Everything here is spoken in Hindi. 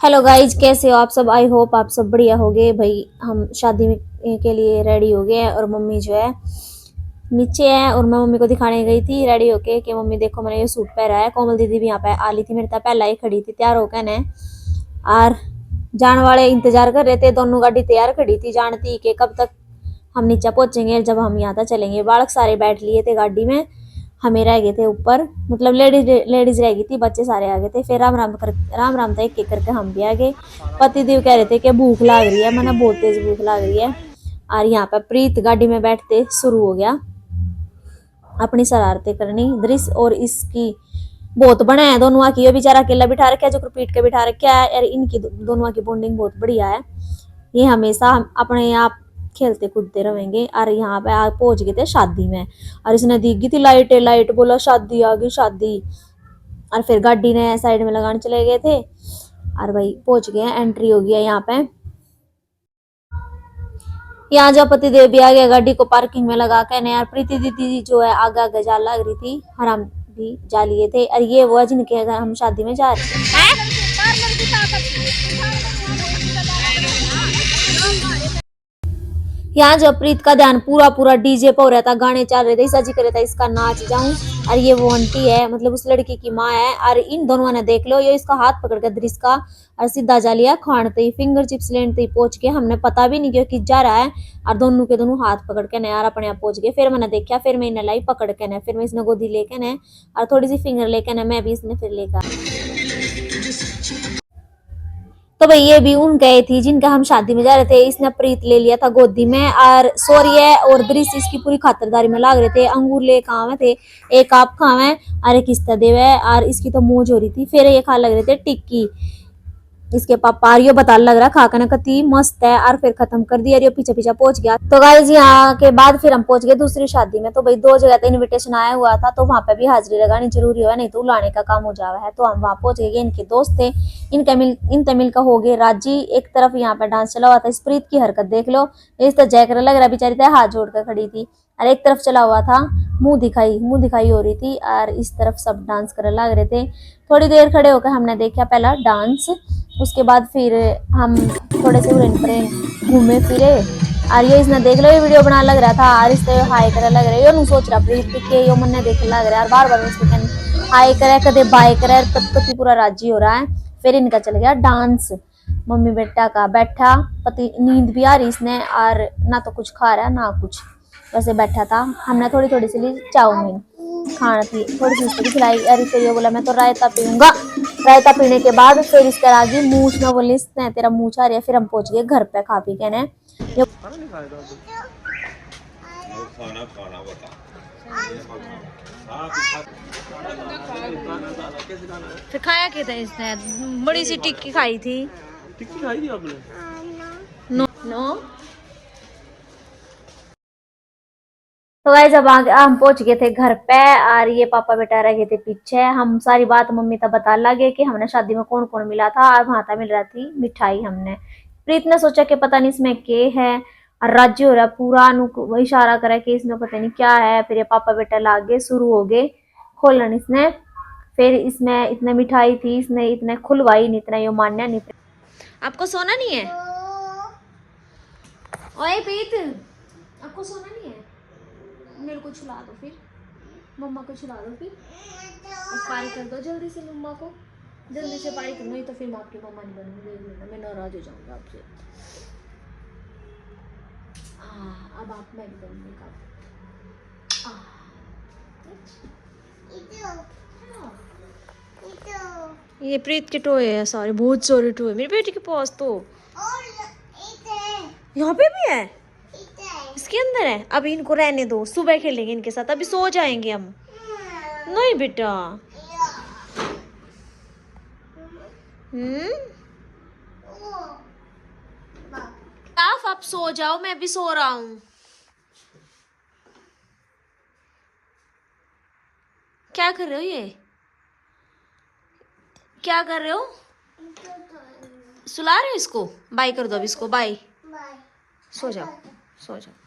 हेलो गाइज, कैसे हो आप सब। आई होप आप सब बढ़िया होगे। भाई हम शादी के लिए रेडी हो गए हैं और मम्मी जो है नीचे है और मैं मम्मी को दिखाने गई थी रेडी होके कि मम्मी देखो मैंने ये सूट पहना है। कोमल दीदी भी यहाँ पे आ ली थी, मेरे तक पहला ही खड़ी थी तैयार होकर ने। और जान वाले इंतजार कर रहे थे, दोनों गाड़ी तैयार खड़ी थी, जानती कि कब तक हम नीचे पहुंचेंगे जब हम यहाँ तक चलेंगे। बालक सारे बैठ लिए थे गाड़ी में, हमें रह गए थे ऊपर, मतलब लेडीज रह गई थी, बच्चे सारे आ गए थे। फिर राम राम था एक एक करके हम भी आ गए। पति देव कह रहे थे कि भूख लाग रही है, मैंने बहुत तेज भूख लाग रही है। और यहाँ पर प्रीत गाड़ी में बैठते शुरू हो गया अपनी शरारतें करनी। दृश्य और इसकी बहुत बड़ा है दोनों की, ये बेचारा अकेला बिठा रखा है जो पीट के बिठा रखा है। और इनकी दोनों की बॉन्डिंग बहुत बढ़िया है, ये हमेशा अपने आप खेलते कूदते रहेंगे। और यहाँ पे आप पहुंच गए थे शादी में और इसने दी गई थी लाइट, बोला शादी आ गई शादी। और फिर गाड़ी ने साइड में लगाने चले गए थे और भाई पहुंच गए, एंट्री हो गया यहाँ पे। यहाँ जब पति देव भी आ गया गाड़ी को पार्किंग में लगा के ने। यार प्रीति दीदी जो है आगे आगे जा लग रही थी, हराम भी जा लिए थे। और ये वो जिनके हम शादी में जा रहे हैं। यहाँ जब प्रीत का ध्यान पूरा डीजे पे हो रहा था, गाने चल रहे थे, ऐसा जी कर रहा था इसका नाच जाऊं। और ये वो आंटी है, मतलब उस लड़की की माँ है। और इन दोनों ने देख लो, ये इसका हाथ पकड़ कर दृश्य का और सीधा जा लिया खानते ही, फिंगर चिप्स लेने पहुंच के। हमने पता भी नहीं किया कि जा रहा है और दोनों के दोनों हाथ पकड़ के न यार अपने आप पहुंच गए। फिर मैंने देखा, फिर मैं इन्हें लाई पकड़ के न, फिर मैं इसने गोदी लेके न और थोड़ी सी फिंगर लेके न मैं भी इसने फिर लेकर। तो भाई ये भी उन गए थी जिनका हम शादी में जा रहे थे। इसने प्रीत ले लिया था गोदी में और सौर्य और दृश्य इसकी पूरी खातिरदारी में लाग रहे थे। अंगूर ले खावे थे, एक आप खावे और एक किस्ता देवे। और इसकी तो मौज हो रही थी। फिर ये खा लग रहे थे टिक्की, इसके पापा यो बता लग रहा खाकर कति मस्त है। और फिर खत्म कर दिया, ये पीछे पीछे पहुंच गया। तो गाइस यहाँ के बाद फिर हम पहुंच गए दूसरी शादी में। तो भाई दो जगह पे इनविटेशन आया हुआ था, तो वहां पे भी हाजिरी लगानी जरूरी है, नहीं तो लाने का काम हो जावा है। तो हम वहां पहुंच गए। इनके दोस्त थे, इन तमिल का हो गए राजी। एक तरफ यहाँ पे डांस चला हुआ था, स्प्रीत की हरकत देख लो, इस तो जयकर लग रहा बेचारी था हाथ जोड़कर खड़ी थी। और एक तरफ चला हुआ था मुंह दिखाई हो रही थी। और इस तरफ सब डांस करने लग रहे थे। थोड़ी देर खड़े होकर हमने देखा पहला डांस, उसके बाद फिर हम थोड़े से उड़न पड़न घूमे फिरे। और ये इसने देख लो, ये वीडियो बना लग रहा था और इससे हाई करे लग रहा है। यो सोच रहा प्रीत के यो मन ने देख लग रहा है और बार बार उसको हाई करे कदे बाय करे, पति पूरा राजी हो रहा है। फिर इनका चल गया डांस, मम्मी बेटा का बैठा, पति नींद भी आ रही इसने और ना तो कुछ खा रहा है ना कुछ, वैसे बैठा था। हमने थोड़ी थोड़ी सी ली चाउमीन खाना थी, थोड़ी सी इसको खिलाई। अरे फिर ये बोला मैं तो रायता पीऊंगा। रायता पीने के बाद फिर इसके आगे मूछ में बोली इसने तेरा मूछ आ रही है। फिर हम पहुंच गए घर पे खा पी के ने। फिर खाया क्या था इसने, बड़ी सी टिक्की खाई थी। टिक्की खाई थी आपने? नो। तो गाइस अब हम पहुंच गए थे घर पे और ये पापा बेटा रह गए थे पीछे। हम सारी बात मम्मी तब बता लगे कि हमने शादी में कौन कौन मिला था और वहां तक मिल रहा थी मिठाई। हमने प्रीत ने सोचा कि पता नहीं इसमें के है और राज्य हो रहा पूरा इशारा करा कि इसमें पता नहीं क्या है। फिर ये पापा बेटा लागे शुरू हो गए खोलन इसने। फिर इसमें इतने मिठाई थी, इसने इतने खुलवाई नहीं, इतना ये मान्या नहीं। आपको सोना नहीं है? ओए प्रीत, आपको सोना नहीं है? मेरे को छुला दो, फिर मम्मा को छुला दो, फिर पारी कर दो जल्दी से मम्मा को, जल्दी से पारी कर, नहीं तो फिर मैं आपकी मम्मा नहीं बनूंगी, मैं नाराज हो जाऊंगा आपसे। अब आप मैं भी करूंगी ये प्रीत के टोए है सारे, बहुत सारे टोए मेरी बेटी के पास। तो यहाँ पे भी है, इसके अंदर है। अभी इनको रहने दो, सुबह खेलेंगे इनके साथ, अभी सो जाएंगे हम। नहीं बेटा, आप सो जाओ, मैं भी सो रहा हूँ। क्या कर रहे हो, ये क्या कर रहे हो? सुला रहे हो इसको? बाय कर दो अब इसको, बाय। सो जाओ, सो जाओ।